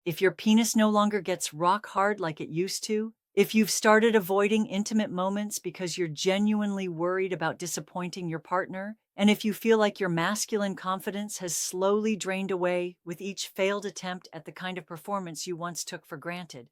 If your penis no longer gets rock hard like it used to, if you've started avoiding intimate moments because you're genuinely worried about disappointing your partner, and if you feel like your masculine confidence has slowly drained away with each failed attempt at the kind of performance you once took for granted,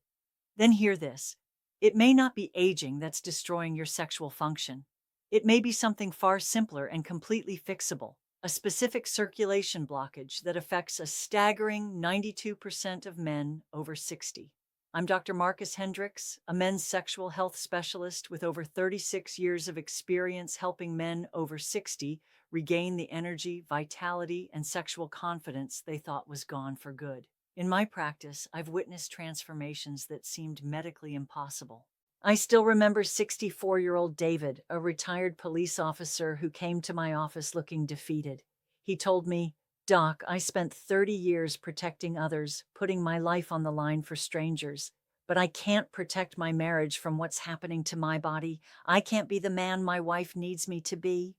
then hear this. It may not be aging that's destroying your sexual function. It may be something far simpler and completely fixable, a specific circulation blockage that affects a staggering 92% of men over 60. I'm Dr. Marcus Hendricks, a men's sexual health specialist with over 36 years of experience helping men over 60 regain the energy, vitality, and sexual confidence they thought was gone for good. In my practice, I've witnessed transformations that seemed medically impossible. I still remember 64-year-old David, a retired police officer who came to my office looking defeated. He told me, "Doc, I spent 30 years protecting others, putting my life on the line for strangers, but I can't protect my marriage from what's happening to my body. I can't be the man my wife needs me to be."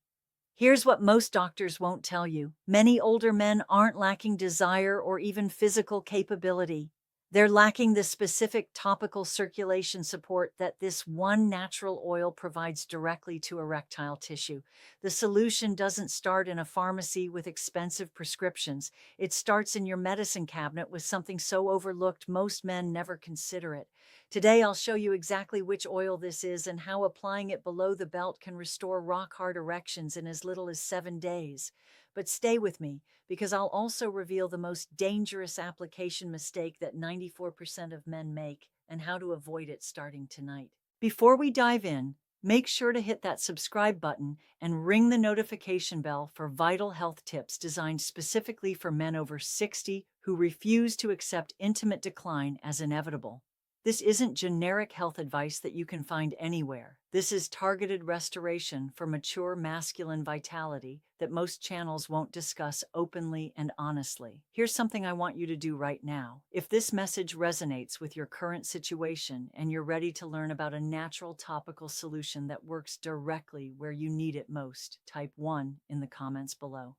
Here's what most doctors won't tell you. Many older men aren't lacking desire or even physical capability. They're lacking the specific topical circulation support that this one natural oil provides directly to erectile tissue. The solution doesn't start in a pharmacy with expensive prescriptions. It starts in your medicine cabinet with something so overlooked most men never consider it. Today, I'll show you exactly which oil this is and how applying it below the belt can restore rock-hard erections in as little as 7 days. But stay with me, because I'll also reveal the most dangerous application mistake that 94% of men make and how to avoid it starting tonight. Before we dive in, make sure to hit that subscribe button and ring the notification bell for vital health tips designed specifically for men over 60 who refuse to accept intimate decline as inevitable. This isn't generic health advice that you can find anywhere. This is targeted restoration for mature masculine vitality that most channels won't discuss openly and honestly. Here's something I want you to do right now. If this message resonates with your current situation and you're ready to learn about a natural topical solution that works directly where you need it most, type 1 in the comments below.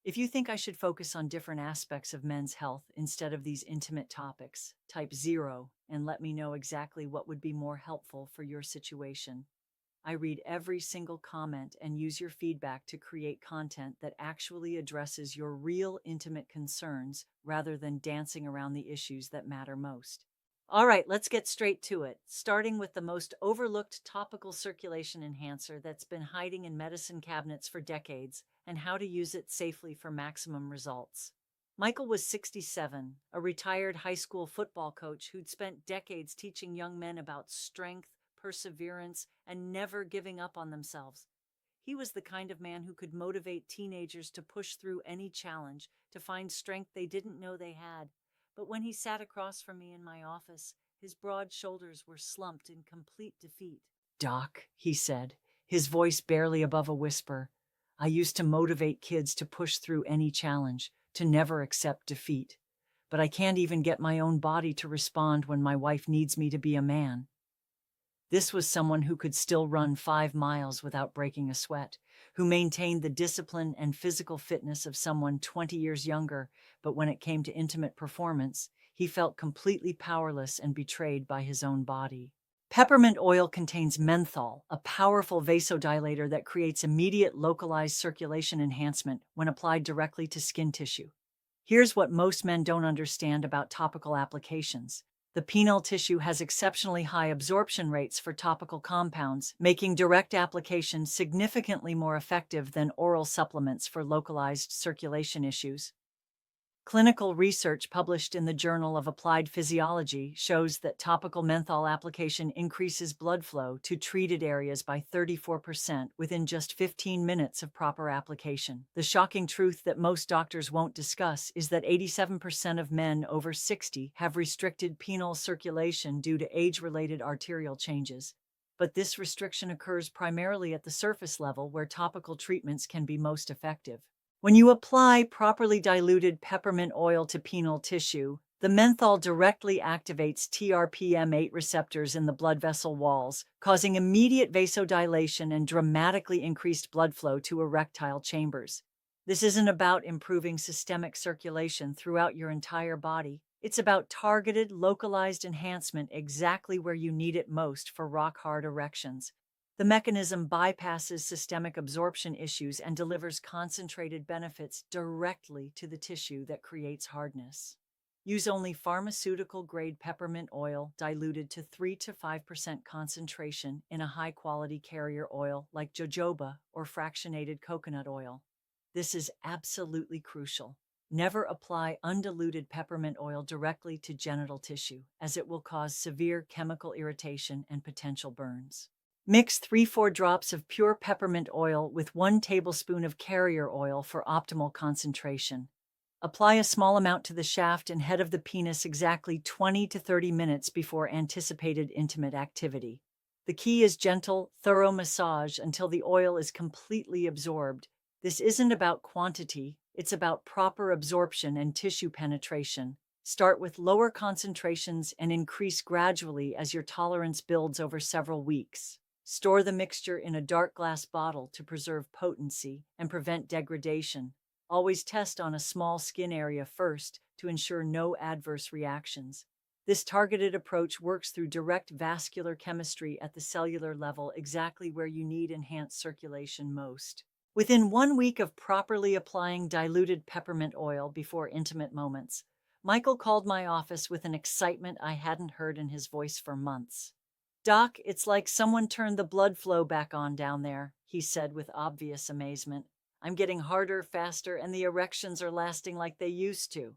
If you think I should focus on different aspects of men's health instead of these intimate topics, type 0 and let me know exactly what would be more helpful for your situation. I read every single comment and use your feedback to create content that actually addresses your real intimate concerns rather than dancing around the issues that matter most. All right, let's get straight to it, starting with the most overlooked topical circulation enhancer that's been hiding in medicine cabinets for decades and how to use it safely for maximum results. Michael was 67, a retired high school football coach who'd spent decades teaching young men about strength, perseverance, and never giving up on themselves. He was the kind of man who could motivate teenagers to push through any challenge, to find strength they didn't know they had. But when he sat across from me in my office, his broad shoulders were slumped in complete defeat. "Doc," he said, his voice barely above a whisper, "I used to motivate kids to push through any challenge, to never accept defeat. But I can't even get my own body to respond when my wife needs me to be a man." This was someone who could still run 5 miles without breaking a sweat, who maintained the discipline and physical fitness of someone 20 years younger, but when it came to intimate performance, he felt completely powerless and betrayed by his own body. Peppermint oil contains menthol, a powerful vasodilator that creates immediate localized circulation enhancement when applied directly to skin tissue. Here's what most men don't understand about topical applications. The penile tissue has exceptionally high absorption rates for topical compounds, making direct application significantly more effective than oral supplements for localized circulation issues. Clinical research published in the Journal of Applied Physiology shows that topical menthol application increases blood flow to treated areas by 34% within just 15 minutes of proper application. The shocking truth that most doctors won't discuss is that 87% of men over 60 have restricted penile circulation due to age-related arterial changes. But this restriction occurs primarily at the surface level where topical treatments can be most effective. When you apply properly diluted peppermint oil to penile tissue, the menthol directly activates TRPM8 receptors in the blood vessel walls, causing immediate vasodilation and dramatically increased blood flow to erectile chambers. This isn't about improving systemic circulation throughout your entire body. It's about targeted, localized enhancement exactly where you need it most for rock-hard erections. The mechanism bypasses systemic absorption issues and delivers concentrated benefits directly to the tissue that creates hardness. Use only pharmaceutical-grade peppermint oil diluted to 3 to 5% concentration in a high-quality carrier oil like jojoba or fractionated coconut oil. This is absolutely crucial. Never apply undiluted peppermint oil directly to genital tissue, as it will cause severe chemical irritation and potential burns. Mix 3-4 drops of pure peppermint oil with 1 tablespoon of carrier oil for optimal concentration. Apply a small amount to the shaft and head of the penis exactly 20 to 30 minutes before anticipated intimate activity. The key is gentle, thorough massage until the oil is completely absorbed. This isn't about quantity, it's about proper absorption and tissue penetration. Start with lower concentrations and increase gradually as your tolerance builds over several weeks. Store the mixture in a dark glass bottle to preserve potency and prevent degradation. Always test on a small skin area first to ensure no adverse reactions. This targeted approach works through direct vascular chemistry at the cellular level, exactly where you need enhanced circulation most. Within 1 week of properly applying diluted peppermint oil before intimate moments, Michael called my office with an excitement I hadn't heard in his voice for months. "Doc, it's like someone turned the blood flow back on down there," he said with obvious amazement. "I'm getting harder, faster, and the erections are lasting like they used to."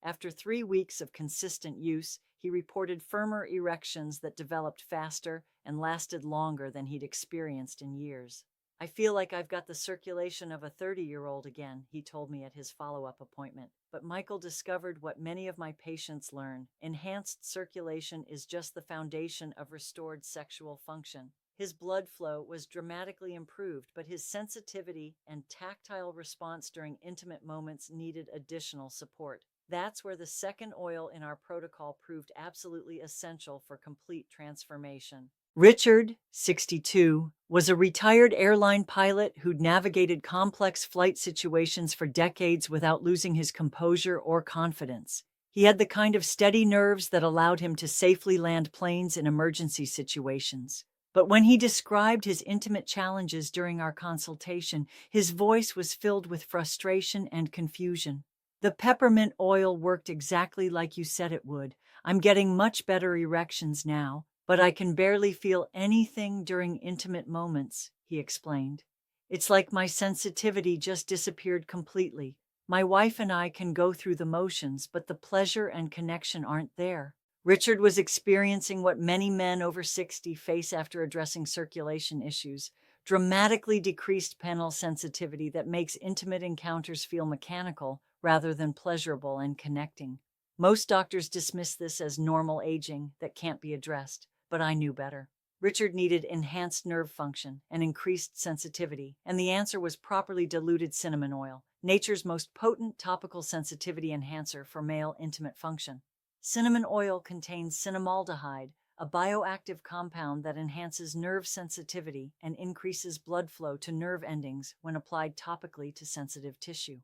After 3 weeks of consistent use, he reported firmer erections that developed faster and lasted longer than he'd experienced in years. "I feel like I've got the circulation of a 30-year-old again," he told me at his follow-up appointment. But Michael discovered what many of my patients learn: enhanced circulation is just the foundation of restored sexual function. His blood flow was dramatically improved, but his sensitivity and tactile response during intimate moments needed additional support. That's where the second oil in our protocol proved absolutely essential for complete transformation. Richard, 62, was a retired airline pilot who'd navigated complex flight situations for decades without losing his composure or confidence. He had the kind of steady nerves that allowed him to safely land planes in emergency situations. But when he described his intimate challenges during our consultation, his voice was filled with frustration and confusion. "The peppermint oil worked exactly like you said it would. I'm getting much better erections now, but I can barely feel anything during intimate moments," he explained. "It's like my sensitivity just disappeared completely. My wife and I can go through the motions, but the pleasure and connection aren't there." Richard was experiencing what many men over 60 face after addressing circulation issues: dramatically decreased penile sensitivity that makes intimate encounters feel mechanical rather than pleasurable and connecting. Most doctors dismiss this as normal aging that can't be addressed, but I knew better. Richard needed enhanced nerve function and increased sensitivity, and the answer was properly diluted cinnamon oil, nature's most potent topical sensitivity enhancer for male intimate function. Cinnamon oil contains cinnamaldehyde, a bioactive compound that enhances nerve sensitivity and increases blood flow to nerve endings when applied topically to sensitive tissue.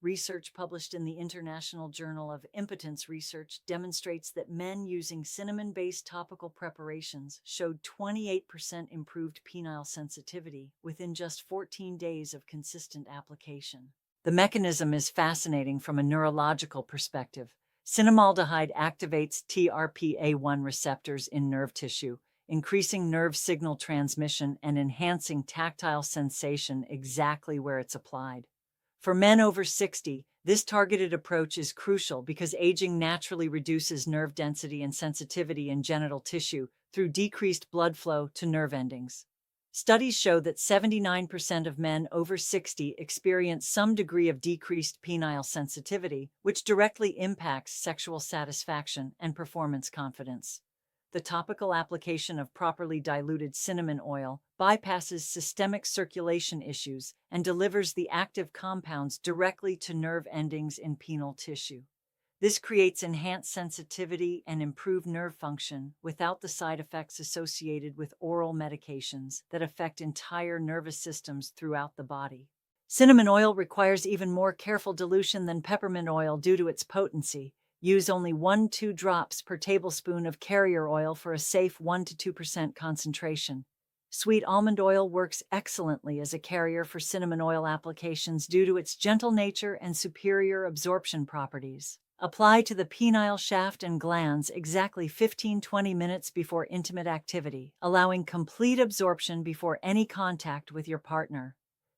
Research published in the International Journal of Impotence Research demonstrates that men using cinnamon-based topical preparations showed 28% improved penile sensitivity within just 14 days of consistent application. The mechanism is fascinating from a neurological perspective. Cinnamaldehyde activates TRPA1 receptors in nerve tissue, increasing nerve signal transmission and enhancing tactile sensation exactly where it's applied. For men over 60, this targeted approach is crucial because aging naturally reduces nerve density and sensitivity in genital tissue through decreased blood flow to nerve endings. Studies show that 79% of men over 60 experience some degree of decreased penile sensitivity, which directly impacts sexual satisfaction and performance confidence. The topical application of properly diluted cinnamon oil bypasses systemic circulation issues and delivers the active compounds directly to nerve endings in penile tissue. This creates enhanced sensitivity and improved nerve function without the side effects associated with oral medications that affect entire nervous systems throughout the body. Cinnamon oil requires even more careful dilution than peppermint oil due to its potency. Use only 1-2 drops per tablespoon of carrier oil for a safe 1 to 2% concentration. Sweet almond oil works excellently as a carrier for cinnamon oil applications due to its gentle nature and superior absorption properties. Apply to the penile shaft and glands exactly 15-20 minutes before intimate activity, allowing complete absorption before any contact with your partner.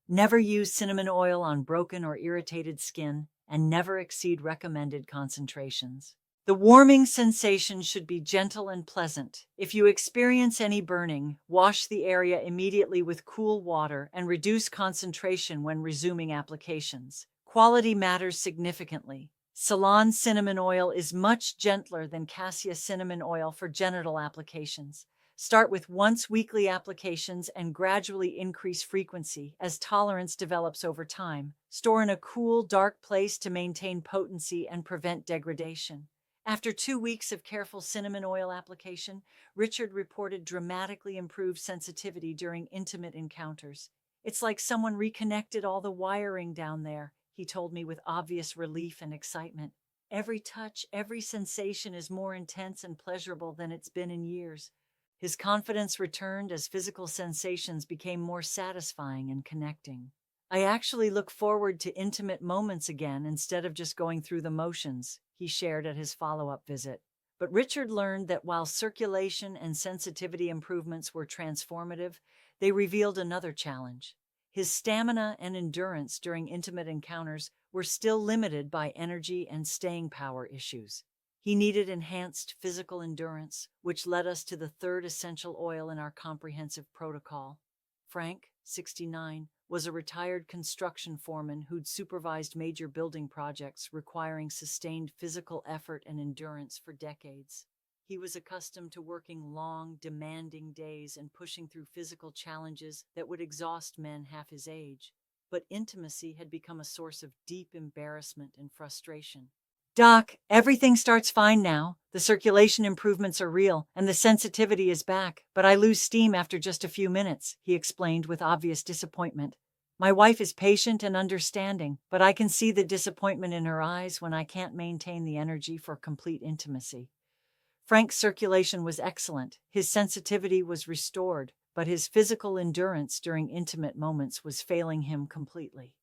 Never use cinnamon oil on broken or irritated skin, and never exceed recommended concentrations. The warming sensation should be gentle and pleasant. If you experience any burning, wash the area immediately with cool water and reduce concentration when resuming applications. Quality matters significantly. Ceylon cinnamon oil is much gentler than cassia cinnamon oil for genital applications. Start with once-weekly applications and gradually increase frequency as tolerance develops over time. Store in a cool, dark place to maintain potency and prevent degradation. After 2 weeks of careful cinnamon oil application, Richard reported dramatically improved sensitivity during intimate encounters. "It's like someone reconnected all the wiring down there," he told me with obvious relief and excitement. "Every touch, every sensation is more intense and pleasurable than it's been in years." His confidence returned as physical sensations became more satisfying and connecting. "I actually look forward to intimate moments again instead of just going through the motions," he shared at his follow-up visit. But Richard learned that while circulation and sensitivity improvements were transformative, they revealed another challenge. His stamina and endurance during intimate encounters were still limited by energy and staying power issues. He needed enhanced physical endurance, which led us to the third essential oil in our comprehensive protocol. Frank, 69, was a retired construction foreman who'd supervised major building projects requiring sustained physical effort and endurance for decades. He was accustomed to working long, demanding days and pushing through physical challenges that would exhaust men half his age. But intimacy had become a source of deep embarrassment and frustration. "Doc, everything starts fine now. The circulation improvements are real, and the sensitivity is back, but I lose steam after just a few minutes," he explained with obvious disappointment. "My wife is patient and understanding, but I can see the disappointment in her eyes when I can't maintain the energy for complete intimacy." Frank's circulation was excellent, his sensitivity was restored, but his physical endurance during intimate moments was failing him completely.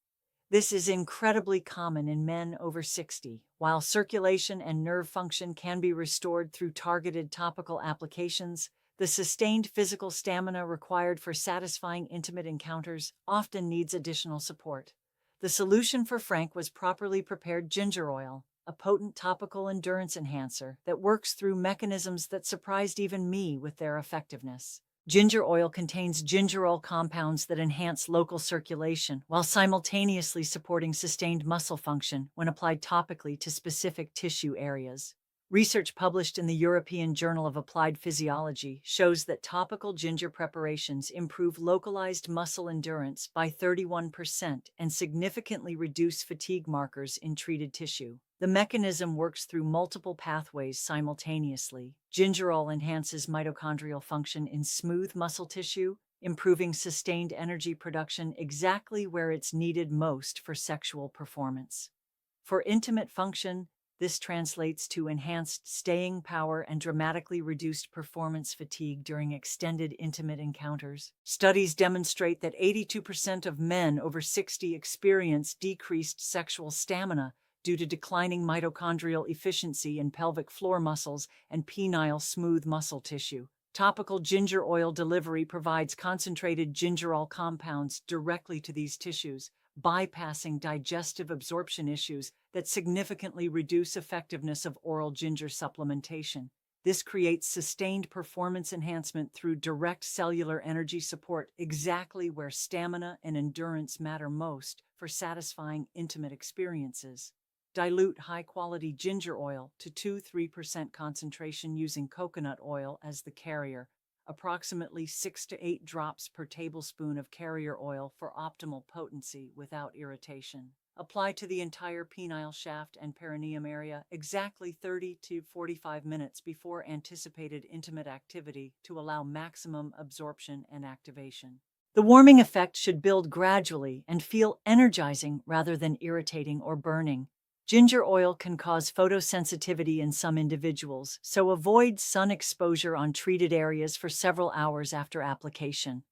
This is incredibly common in men over 60. While circulation and nerve function can be restored through targeted topical applications, the sustained physical stamina required for satisfying intimate encounters often needs additional support. The solution for Frank was properly prepared ginger oil, a potent topical endurance enhancer that works through mechanisms that surprised even me with their effectiveness. Ginger oil contains gingerol compounds that enhance local circulation while simultaneously supporting sustained muscle function when applied topically to specific tissue areas. Research published in the European Journal of Applied Physiology shows that topical ginger preparations improve localized muscle endurance by 31% and significantly reduce fatigue markers in treated tissue. The mechanism works through multiple pathways simultaneously. Gingerol enhances mitochondrial function in smooth muscle tissue, improving sustained energy production exactly where it's needed most for sexual performance. For intimate function, this translates to enhanced staying power and dramatically reduced performance fatigue during extended intimate encounters. Studies demonstrate that 82% of men over 60 experience decreased sexual stamina due to declining mitochondrial efficiency in pelvic floor muscles and penile smooth muscle tissue. Topical ginger oil delivery provides concentrated gingerol compounds directly to these tissues, bypassing digestive absorption issues that significantly reduce effectiveness of oral ginger supplementation. This creates sustained performance enhancement through direct cellular energy support exactly where stamina and endurance matter most for satisfying intimate experiences. Dilute high-quality ginger oil to 2-3% concentration using coconut oil as the carrier, approximately 6 to 8 drops per tablespoon of carrier oil for optimal potency without irritation. Apply to the entire penile shaft and perineum area exactly 30 to 45 minutes before anticipated intimate activity to allow maximum absorption and activation. The warming effect should build gradually and feel energizing rather than irritating or burning. Ginger oil can cause photosensitivity in some individuals, so avoid sun exposure on treated areas for several hours after application.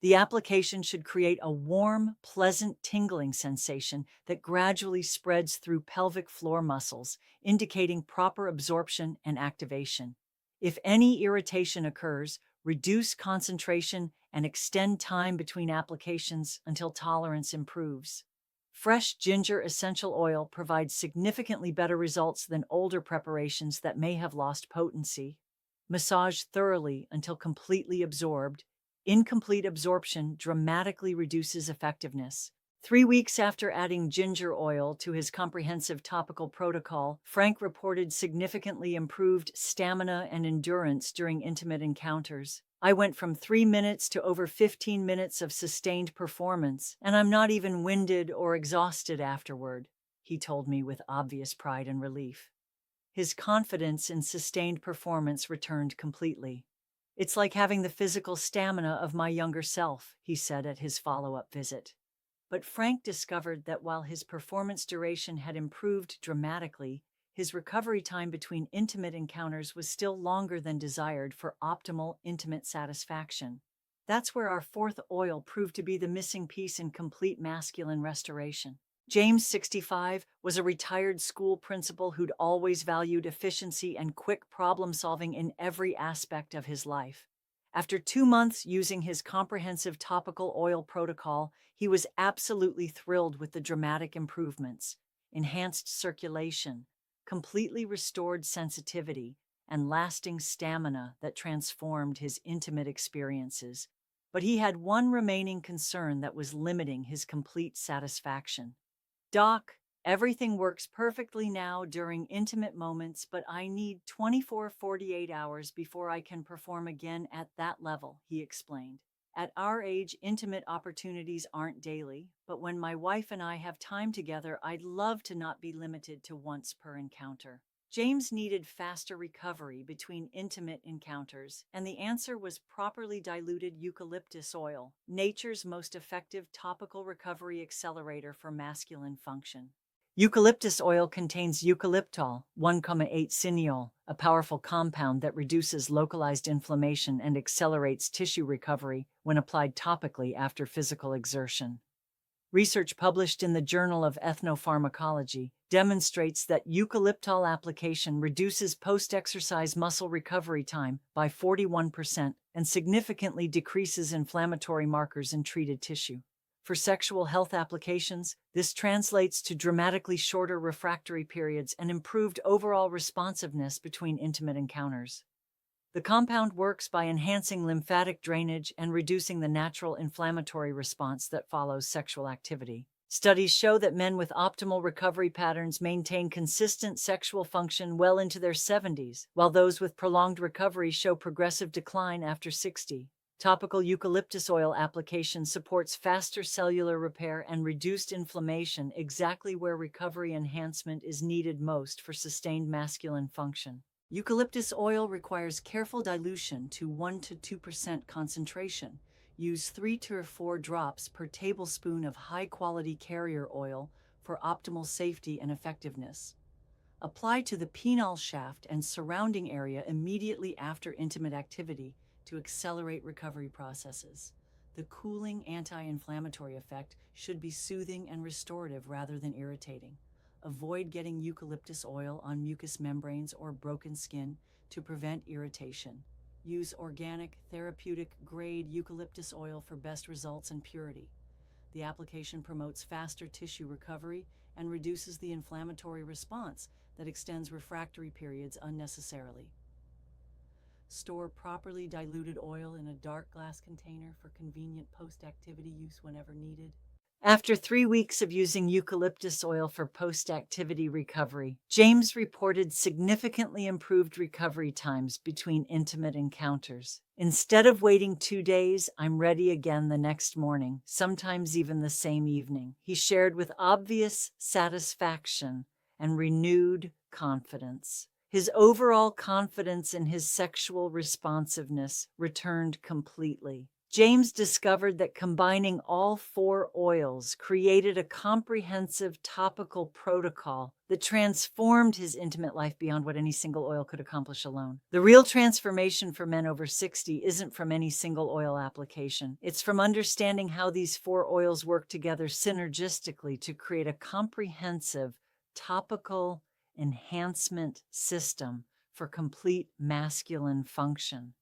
The application should create a warm, pleasant tingling sensation that gradually spreads through pelvic floor muscles, indicating proper absorption and activation. If any irritation occurs, reduce concentration and extend time between applications until tolerance improves. Fresh ginger essential oil provides significantly better results than older preparations that may have lost potency. Massage thoroughly until completely absorbed. Incomplete absorption dramatically reduces effectiveness. 3 weeks after adding ginger oil to his comprehensive topical protocol, Frank reported significantly improved stamina and endurance during intimate encounters. I went from 3 minutes to over 15 minutes of sustained performance, and I'm not even winded or exhausted afterward, he told me with obvious pride and relief. His confidence in sustained performance returned completely. It's like having the physical stamina of my younger self, he said at his follow-up visit. But Frank discovered that while his performance duration had improved dramatically, his recovery time between intimate encounters was still longer than desired for optimal intimate satisfaction. That's where our fourth oil proved to be the missing piece in complete masculine restoration. James, 65, was a retired school principal who'd always valued efficiency and quick problem-solving in every aspect of his life. After 2 months using his comprehensive topical oil protocol, he was absolutely thrilled with the dramatic improvements: enhanced circulation, completely restored sensitivity, and lasting stamina that transformed his intimate experiences. But he had one remaining concern that was limiting his complete satisfaction. "Doc, everything works perfectly now during intimate moments, but I need 24-48 hours before I can perform again at that level," he explained. "At our age, intimate opportunities aren't daily, but when my wife and I have time together, I'd love to not be limited to once per encounter." James needed faster recovery between intimate encounters, and the answer was properly diluted eucalyptus oil, nature's most effective topical recovery accelerator for masculine function. Eucalyptus oil contains eucalyptol, 1,8 cineol, a powerful compound that reduces localized inflammation and accelerates tissue recovery when applied topically after physical exertion. Research published in the Journal of Ethnopharmacology demonstrates that eucalyptol application reduces post-exercise muscle recovery time by 41% and significantly decreases inflammatory markers in treated tissue. For sexual health applications, this translates to dramatically shorter refractory periods and improved overall responsiveness between intimate encounters. The compound works by enhancing lymphatic drainage and reducing the natural inflammatory response that follows sexual activity. Studies show that men with optimal recovery patterns maintain consistent sexual function well into their 70s, while those with prolonged recovery show progressive decline after 60. Topical eucalyptus oil application supports faster cellular repair and reduced inflammation, exactly where recovery enhancement is needed most for sustained masculine function. Eucalyptus oil requires careful dilution to 1 to 2% concentration. Use 3 to 4 drops per tablespoon of high-quality carrier oil for optimal safety and effectiveness. Apply to the penile shaft and surrounding area immediately after intimate activity to accelerate recovery processes. The cooling anti-inflammatory effect should be soothing and restorative rather than irritating. Avoid getting eucalyptus oil on mucous membranes or broken skin to prevent irritation. Use organic, therapeutic-grade eucalyptus oil for best results and purity. The application promotes faster tissue recovery and reduces the inflammatory response that extends refractory periods unnecessarily. Store properly diluted oil in a dark glass container for convenient post-activity use whenever needed. After 3 weeks of using eucalyptus oil for post-activity recovery, James reported significantly improved recovery times between intimate encounters. "Instead of waiting 2 days, I'm ready again the next morning, sometimes even the same evening," he shared with obvious satisfaction and renewed confidence. His overall confidence in his sexual responsiveness returned completely. James discovered that combining all 4 oils created a comprehensive topical protocol that transformed his intimate life beyond what any single oil could accomplish alone. The real transformation for men over 60 isn't from any single oil application. It's from understanding how these 4 oils work together synergistically to create a comprehensive topical enhancement system for complete masculine function.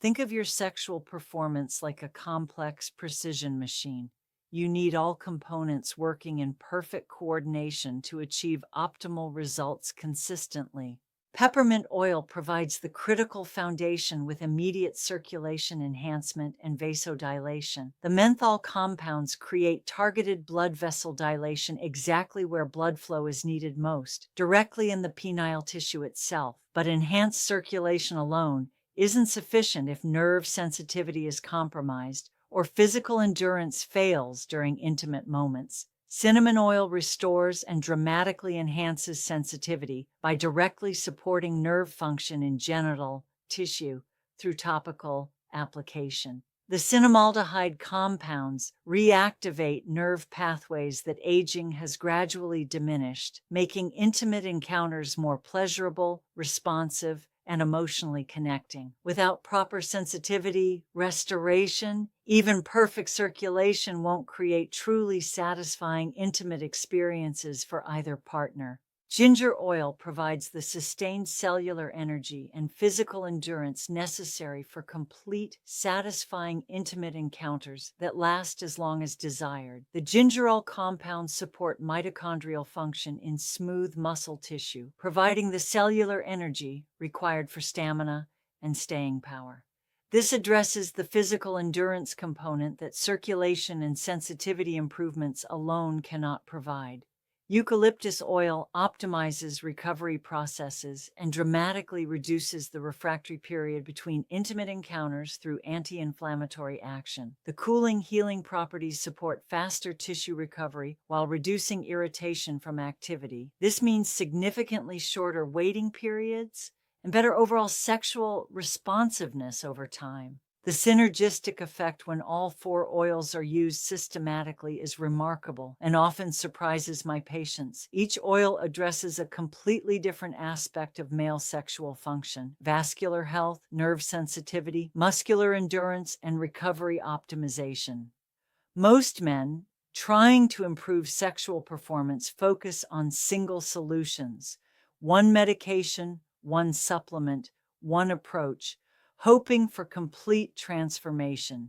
Think of your sexual performance like a complex precision machine. You need all components working in perfect coordination to achieve optimal results consistently. Peppermint oil provides the critical foundation with immediate circulation enhancement and vasodilation. The menthol compounds create targeted blood vessel dilation exactly where blood flow is needed most, directly in the penile tissue itself. But enhanced circulation alone isn't sufficient if nerve sensitivity is compromised or physical endurance fails during intimate moments. Cinnamon oil restores and dramatically enhances sensitivity by directly supporting nerve function in genital tissue through topical application. The cinnamaldehyde compounds reactivate nerve pathways that aging has gradually diminished, making intimate encounters more pleasurable, responsive, and emotionally connecting. Without proper sensitivity, restoration, even perfect circulation won't create truly satisfying intimate experiences for either partner. Ginger oil provides the sustained cellular energy and physical endurance necessary for complete, satisfying intimate encounters that last as long as desired. The gingerol compounds support mitochondrial function in smooth muscle tissue, providing the cellular energy required for stamina and staying power. This addresses the physical endurance component that circulation and sensitivity improvements alone cannot provide. Eucalyptus oil optimizes recovery processes and dramatically reduces the refractory period between intimate encounters through anti-inflammatory action. The cooling, healing properties support faster tissue recovery while reducing irritation from activity. This means significantly shorter waiting periods and better overall sexual responsiveness over time. The synergistic effect when all 4 oils are used systematically is remarkable and often surprises my patients. Each oil addresses a completely different aspect of male sexual function: vascular health, nerve sensitivity, muscular endurance, and recovery optimization. Most men trying to improve sexual performance focus on single solutions: one medication, one supplement, one approach, hoping for complete transformation.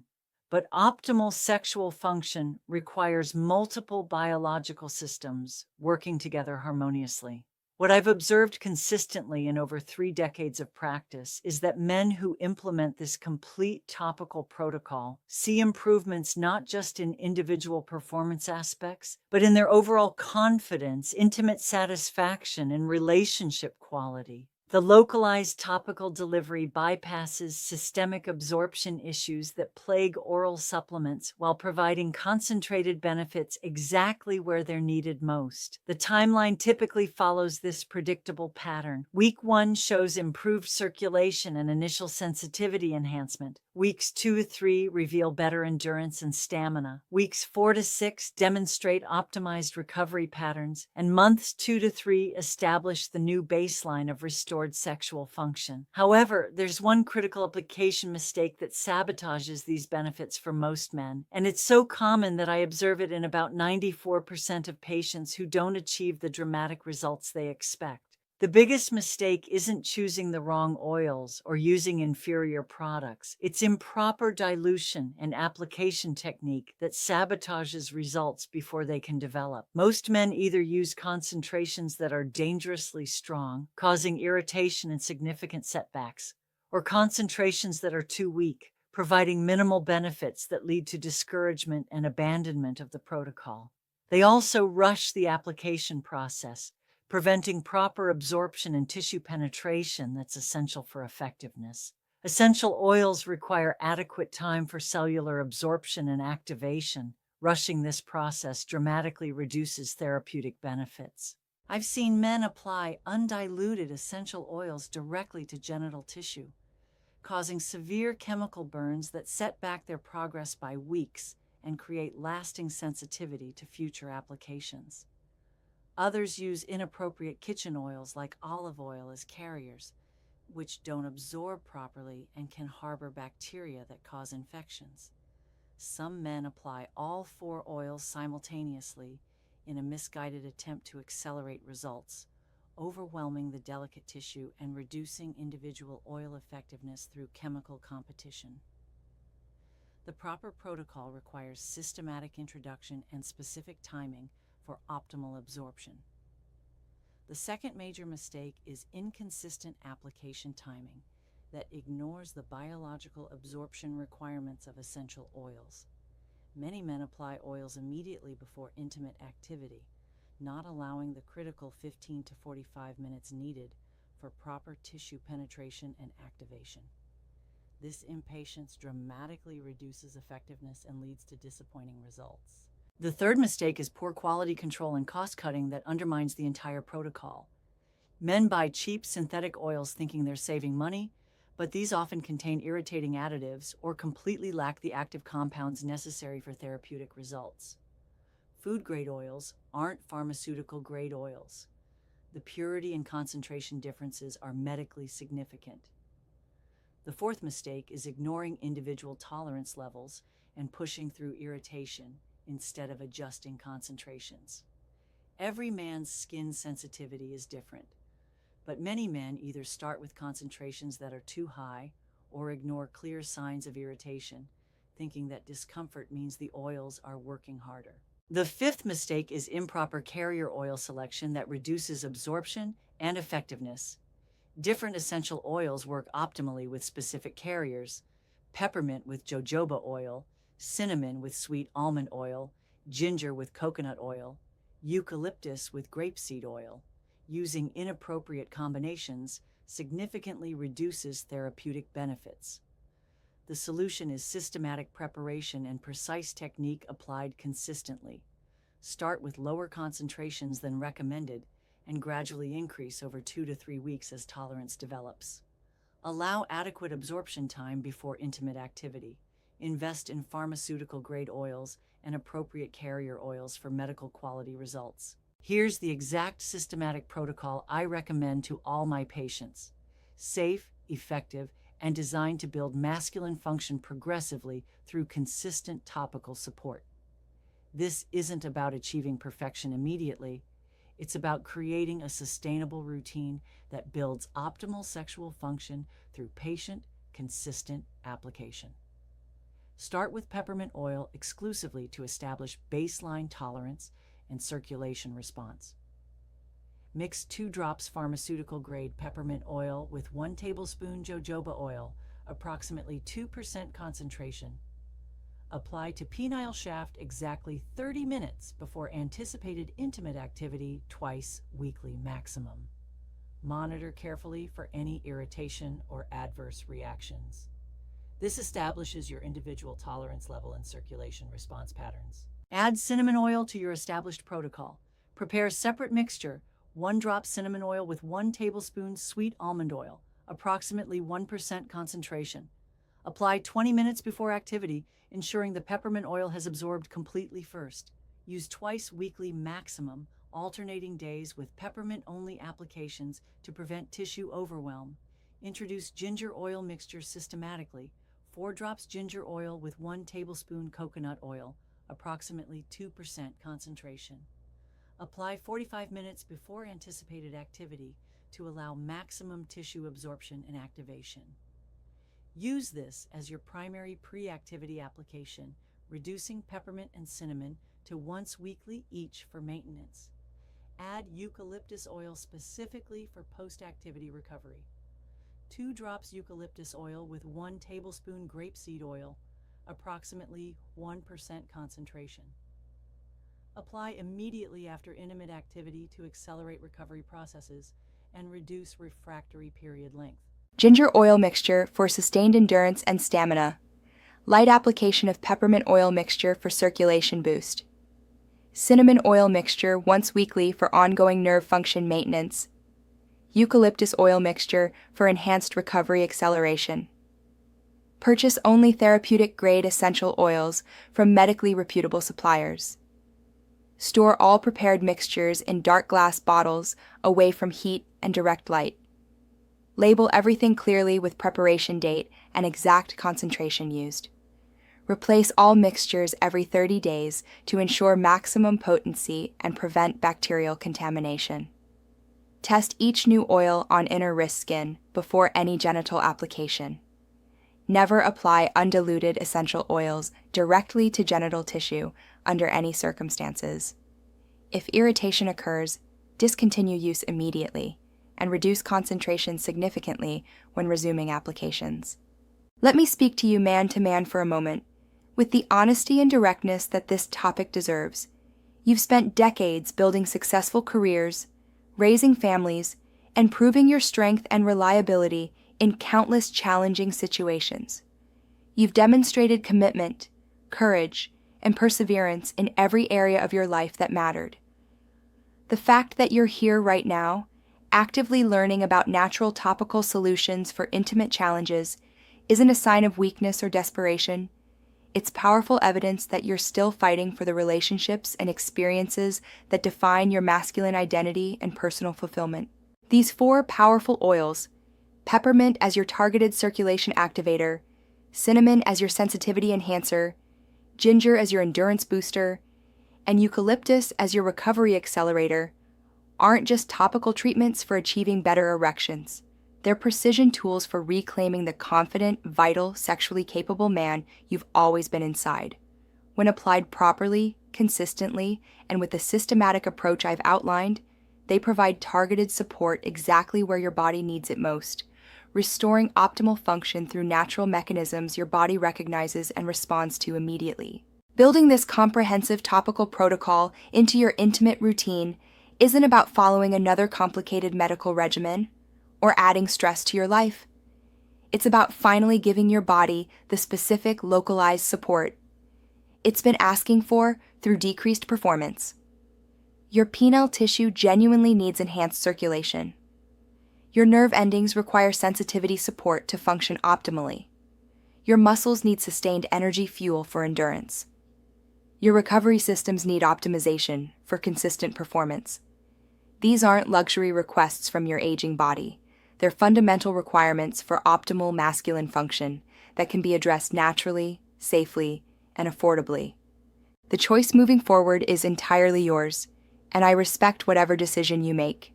But optimal sexual function requires multiple biological systems working together harmoniously. What I've observed consistently in over 3 decades of practice is that men who implement this complete topical protocol see improvements not just in individual performance aspects, but in their overall confidence, intimate satisfaction, and relationship quality. The localized topical delivery bypasses systemic absorption issues that plague oral supplements while providing concentrated benefits exactly where they're needed most. The timeline typically follows this predictable pattern. Week 1 shows improved circulation and initial sensitivity enhancement. Weeks 2 to 3 reveal better endurance and stamina. Weeks 4 to 6 demonstrate optimized recovery patterns, and months 2 to 3 establish the new baseline of restored sexual function. However, there's one critical application mistake that sabotages these benefits for most men, and it's so common that I observe it in about 94% of patients who don't achieve the dramatic results they expect. The biggest mistake isn't choosing the wrong oils or using inferior products. It's improper dilution and application technique that sabotages results before they can develop. Most men either use concentrations that are dangerously strong, causing irritation and significant setbacks, or concentrations that are too weak, providing minimal benefits that lead to discouragement and abandonment of the protocol. They also rush the application process, preventing proper absorption and tissue penetration that's essential for effectiveness. Essential oils require adequate time for cellular absorption and activation. Rushing this process dramatically reduces therapeutic benefits. I've seen men apply undiluted essential oils directly to genital tissue, causing severe chemical burns that set back their progress by weeks and create lasting sensitivity to future applications. Others use inappropriate kitchen oils like olive oil as carriers, which don't absorb properly and can harbor bacteria that cause infections. Some men apply all 4 oils simultaneously in a misguided attempt to accelerate results, overwhelming the delicate tissue and reducing individual oil effectiveness through chemical competition. The proper protocol requires systematic introduction and specific timing for optimal absorption. The second major mistake is inconsistent application timing that ignores the biological absorption requirements of essential oils. Many men apply oils immediately before intimate activity, not allowing the critical 15 to 45 minutes needed for proper tissue penetration and activation. This impatience dramatically reduces effectiveness and leads to disappointing results. The third mistake is poor quality control and cost cutting that undermines the entire protocol. Men buy cheap synthetic oils thinking they're saving money, but these often contain irritating additives or completely lack the active compounds necessary for therapeutic results. Food-grade oils aren't pharmaceutical-grade oils. The purity and concentration differences are medically significant. The fourth mistake is ignoring individual tolerance levels and pushing through irritation instead of adjusting concentrations. Every man's skin sensitivity is different, but many men either start with concentrations that are too high or ignore clear signs of irritation, thinking that discomfort means the oils are working harder. The fifth mistake is improper carrier oil selection that reduces absorption and effectiveness. Different essential oils work optimally with specific carriers: peppermint with jojoba oil, cinnamon with sweet almond oil, ginger with coconut oil, eucalyptus with grapeseed oil. Using inappropriate combinations significantly reduces therapeutic benefits. The solution is systematic preparation and precise technique applied consistently. Start with lower concentrations than recommended and gradually increase over 2 to 3 weeks as tolerance develops. Allow adequate absorption time before intimate activity. Invest in pharmaceutical-grade oils and appropriate carrier oils for medical quality results. Here's the exact systematic protocol I recommend to all my patients. Safe, effective, and designed to build masculine function progressively through consistent topical support. This isn't about achieving perfection immediately. It's about creating a sustainable routine that builds optimal sexual function through patient, consistent application. Start with peppermint oil exclusively to establish baseline tolerance and circulation response. Mix 2 drops pharmaceutical-grade peppermint oil with 1 tablespoon jojoba oil, approximately 2% concentration. Apply to penile shaft exactly 30 minutes before anticipated intimate activity, twice weekly maximum. Monitor carefully for any irritation or adverse reactions. This establishes your individual tolerance level and circulation response patterns. Add cinnamon oil to your established protocol. Prepare a separate mixture: 1 drop cinnamon oil with 1 tablespoon sweet almond oil, approximately 1% concentration. Apply 20 minutes before activity, ensuring the peppermint oil has absorbed completely first. Use twice weekly maximum, alternating days with peppermint-only applications to prevent tissue overwhelm. Introduce ginger oil mixture systematically: 4 drops ginger oil with 1 tablespoon coconut oil, approximately 2% concentration. Apply 45 minutes before anticipated activity to allow maximum tissue absorption and activation. Use this as your primary pre-activity application, reducing peppermint and cinnamon to once weekly each for maintenance. Add eucalyptus oil specifically for post-activity recovery: 2 drops eucalyptus oil with 1 tablespoon grapeseed oil, approximately 1% concentration. Apply immediately after intimate activity to accelerate recovery processes and reduce refractory period length. Ginger oil mixture for sustained endurance and stamina. Light application of peppermint oil mixture for circulation boost. Cinnamon oil mixture once weekly for ongoing nerve function maintenance. Eucalyptus oil mixture for enhanced recovery acceleration. Purchase only therapeutic-grade essential oils from medically reputable suppliers. Store all prepared mixtures in dark glass bottles away from heat and direct light. Label everything clearly with preparation date and exact concentration used. Replace all mixtures every 30 days to ensure maximum potency and prevent bacterial contamination. Test each new oil on inner wrist skin before any genital application. Never apply undiluted essential oils directly to genital tissue under any circumstances. If irritation occurs, discontinue use immediately and reduce concentration significantly when resuming applications. Let me speak to you man to man for a moment, with the honesty and directness that this topic deserves. You've spent decades building successful careers, raising families, and proving your strength and reliability in countless challenging situations. You've demonstrated commitment, courage, and perseverance in every area of your life that mattered. The fact that you're here right now, actively learning about natural topical solutions for intimate challenges, isn't a sign of weakness or desperation. It's powerful evidence that you're still fighting for the relationships and experiences that define your masculine identity and personal fulfillment. These 4 powerful oils, peppermint as your targeted circulation activator, cinnamon as your sensitivity enhancer, ginger as your endurance booster, and eucalyptus as your recovery accelerator, aren't just topical treatments for achieving better erections. They're precision tools for reclaiming the confident, vital, sexually capable man you've always been inside. When applied properly, consistently, and with the systematic approach I've outlined, they provide targeted support exactly where your body needs it most, restoring optimal function through natural mechanisms your body recognizes and responds to immediately. Building this comprehensive topical protocol into your intimate routine isn't about following another complicated medical regimen or adding stress to your life. It's about finally giving your body the specific, localized support it's been asking for through decreased performance. Your penile tissue genuinely needs enhanced circulation. Your nerve endings require sensitivity support to function optimally. Your muscles need sustained energy fuel for endurance. Your recovery systems need optimization for consistent performance. These aren't luxury requests from your aging body. They're fundamental requirements for optimal masculine function that can be addressed naturally, safely, and affordably. The choice moving forward is entirely yours, and I respect whatever decision you make.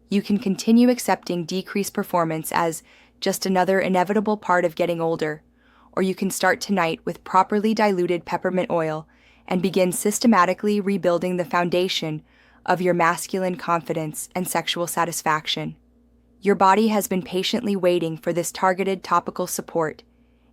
You can continue accepting decreased performance as just another inevitable part of getting older, or you can start tonight with properly diluted peppermint oil and begin systematically rebuilding the foundation of your masculine confidence and sexual satisfaction. Your body has been patiently waiting for this targeted topical support,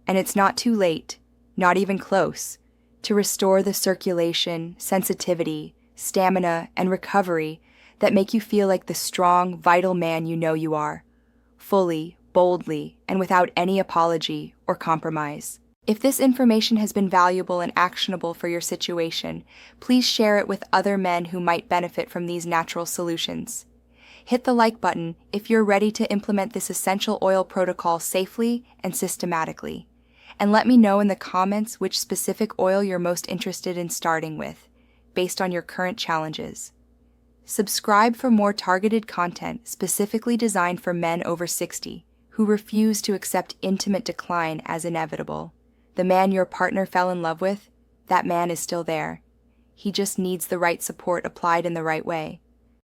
and it's not too late, not even close, to restore the circulation, sensitivity, stamina, and recovery that make you feel like the strong, vital man you know you are, fully, boldly, and without any apology or compromise. If this information has been valuable and actionable for your situation, please share it with other men who might benefit from these natural solutions. Hit the like button if you're ready to implement this essential oil protocol safely and systematically. And let me know in the comments which specific oil you're most interested in starting with, based on your current challenges. Subscribe for more targeted content specifically designed for men over 60 who refuse to accept intimate decline as inevitable. The man your partner fell in love with, that man is still there. He just needs the right support applied in the right way.